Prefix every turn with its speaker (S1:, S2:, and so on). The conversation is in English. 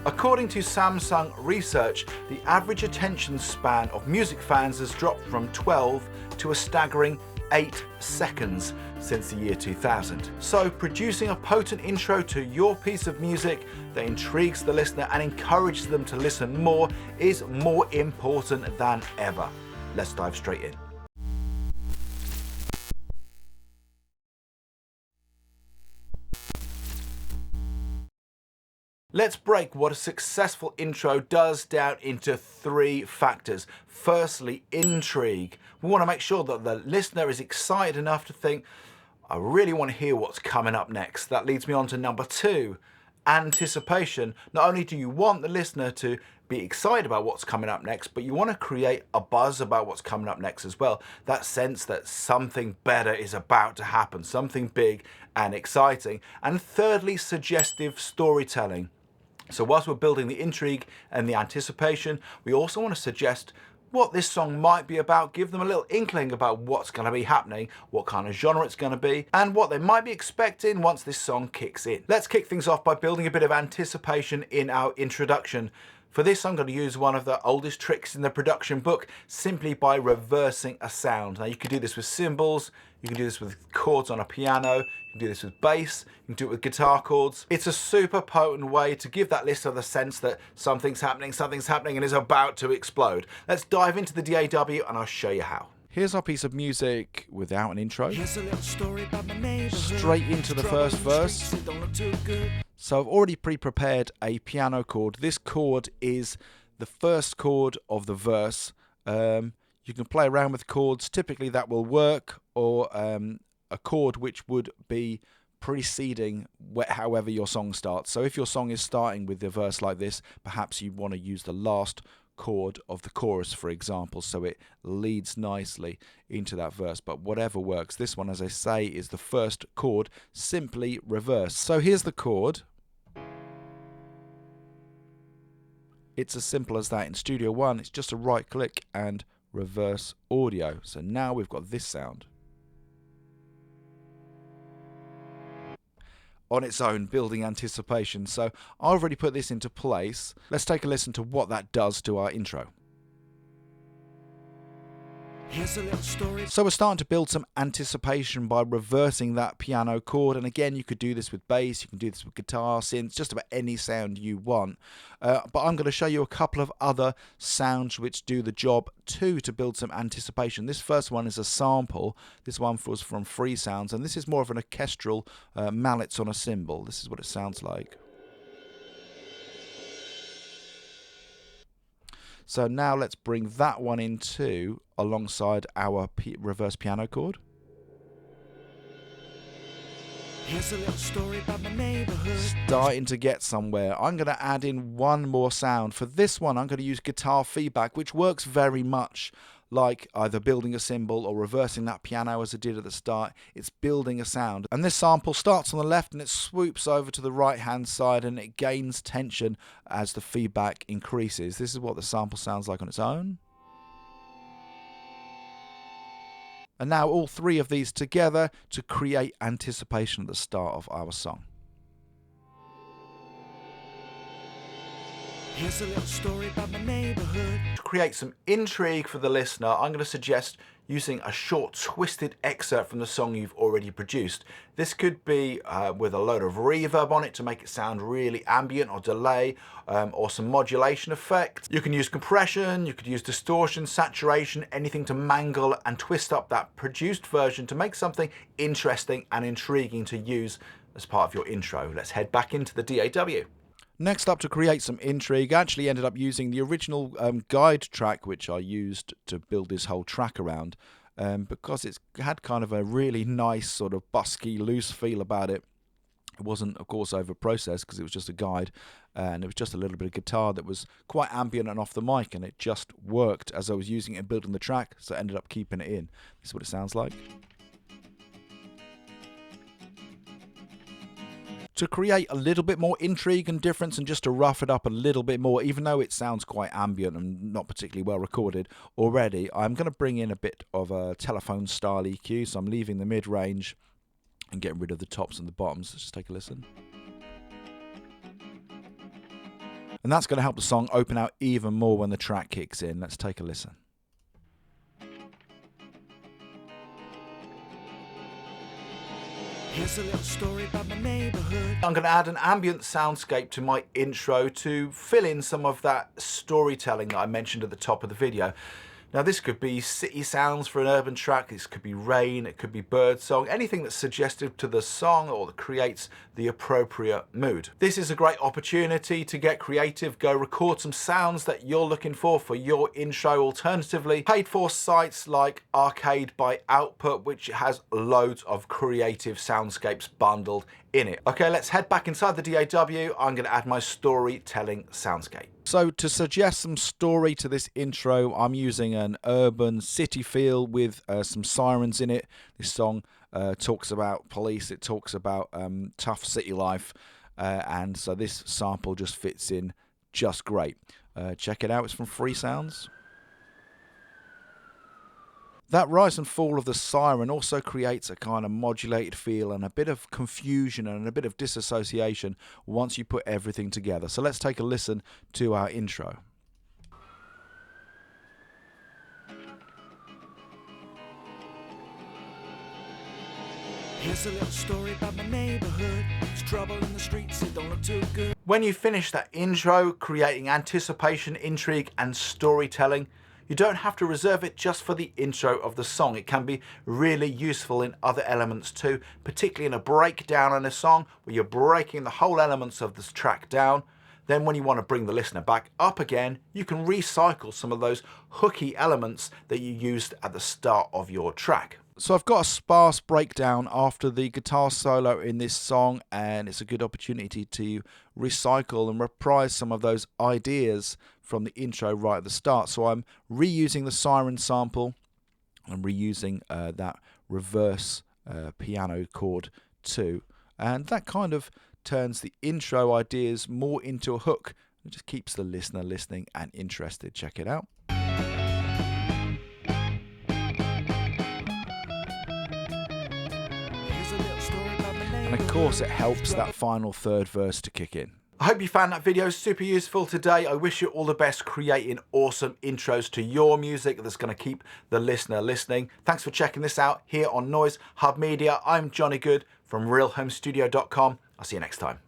S1: According to Samsung research, the average attention span of music fans has dropped from 12 to a staggering 8 seconds since the year 2000. So producing a potent intro to your piece of music that intrigues the listener and encourages them to listen more is more important than ever. Let's dive straight in. Let's break what a successful intro does down into 3 factors. Firstly, intrigue. We want to make sure that the listener is excited enough to think, I really want to hear what's coming up next. That leads me on to number 2, anticipation. Not only do you want the listener to be excited about what's coming up next, but you want to create a buzz about what's coming up next as well. That sense that something better is about to happen, something big and exciting. And thirdly, suggestive storytelling. So whilst we're building the intrigue and the anticipation, we also want to suggest what this song might be about, give them a little inkling about what's going to be happening, what kind of genre it's going to be, and what they might be expecting once this song kicks in. Let's kick things off by building a bit of anticipation in our introduction. For this, I'm going to use one of the oldest tricks in the production book, simply by reversing a sound. Now, you can do this with cymbals, you can do this with chords on a piano, you can do this with bass, you can do it with guitar chords. It's a super potent way to give that listener the sense that something's happening and is about to explode. Let's dive into the DAW and I'll show you how. Here's our piece of music without an intro. Straight into the first verse. So I've already pre-prepared a piano chord. This chord is the first chord of the verse. You can play around with chords. Typically that will work, or a chord which would be preceding however your song starts. So if your song is starting with the verse like this, perhaps you want to use the last chord of the chorus, for example, so it leads nicely into that verse. But whatever works. This one, as I say, is the first chord, simply reverse. So here's the chord. It's as simple as that. In Studio One, it's just a right click and reverse audio. So now we've got this sound on its own, building anticipation. So I've already put this into place. Let's take a listen to what that does to our intro. Here's a little story. So we're starting to build some anticipation by reversing that piano chord, and again you could do this with bass, you can do this with guitar, synths, just about any sound you want. But I'm going to show you a couple of other sounds which do the job too to build some anticipation. This first one is a sample. This one was from Free Sounds, and this is more of an orchestral mallets on a cymbal. This is what it sounds like. So now let's bring that one in too, alongside our reverse piano chord. Here's a little story about my neighborhood. Starting to get somewhere. I'm going to add in one more sound. For this one, I'm going to use guitar feedback, which works very much like either building a cymbal or reversing that piano as I did at the start. It's building a sound. And this sample starts on the left and it swoops over to the right hand side and it gains tension as the feedback increases. This is what the sample sounds like on its own. And now all 3 of these together to create anticipation at the start of our song. Here's a little story about my neighborhood. To create some intrigue for the listener, I'm going to suggest using a short twisted excerpt from the song you've already produced. This could be with a load of reverb on it to make it sound really ambient or delay, or some modulation effect. You can use compression, you could use distortion, saturation, anything to mangle and twist up that produced version to make something interesting and intriguing to use as part of your intro. Let's head back into the DAW. Next up, to create some intrigue, I actually ended up using the original guide track which I used to build this whole track around, because it had kind of a really nice sort of busky, loose feel about it. It wasn't, of course, over-processed because it was just a guide, and it was just a little bit of guitar that was quite ambient and off the mic, and it just worked as I was using it and building the track, so I ended up keeping it in. This is what it sounds like. To create a little bit more intrigue and difference, and just to rough it up a little bit more, even though it sounds quite ambient and not particularly well recorded already, I'm going to bring in a bit of a telephone style EQ. So I'm leaving the mid-range and getting rid of the tops and the bottoms. Let's just take a listen. And that's going to help the song open out even more when the track kicks in. Let's take a listen.
S2: Here's a little story about my neighborhood.
S1: I'm going to add an ambient soundscape to my intro to fill in some of that storytelling that I mentioned at the top of the video. Now this could be city sounds for an urban track, this could be rain, it could be bird song, anything that's suggestive to the song or that creates the appropriate mood. This is a great opportunity to get creative, go record some sounds that you're looking for your intro. Alternatively, paid for sites like Arcade by Output, which has loads of creative soundscapes bundled in it. Okay, let's head back inside the DAW. I'm going to add my storytelling soundscape. So to suggest some story to this intro, I'm using an urban city feel with some sirens in it. This song talks about police, it talks about tough city life, and so this sample just fits in just great. Check it out, it's from Free Sounds. That rise and fall of the siren also creates a kind of modulated feel and a bit of confusion and a bit of disassociation once you put everything together. So let's take a listen to our intro.
S2: Here's a little story about my neighborhood. There's trouble in the streets, it don't look too good.
S1: When you finish that intro, creating anticipation, intrigue and storytelling, you don't have to reserve it just for the intro of the song. It can be really useful in other elements too, particularly in a breakdown in a song where you're breaking the whole elements of this track down. Then when you want to bring the listener back up again, you can recycle some of those hooky elements that you used at the start of your track. So I've got a sparse breakdown after the guitar solo in this song, and it's a good opportunity to recycle and reprise some of those ideas from the intro right at the start. So I'm reusing the siren sample, I'm reusing that reverse piano chord too, and that kind of turns the intro ideas more into a hook. It just keeps the listener listening and interested. Check it out. And of course it helps that final third verse to kick in. I hope you found that video super useful today. I wish you all the best creating awesome intros to your music that's going to keep the listener listening. Thanks for checking this out here on NOIZ Hub Media. I'm Johnny Good from realhomestudio.com. I'll see you next time.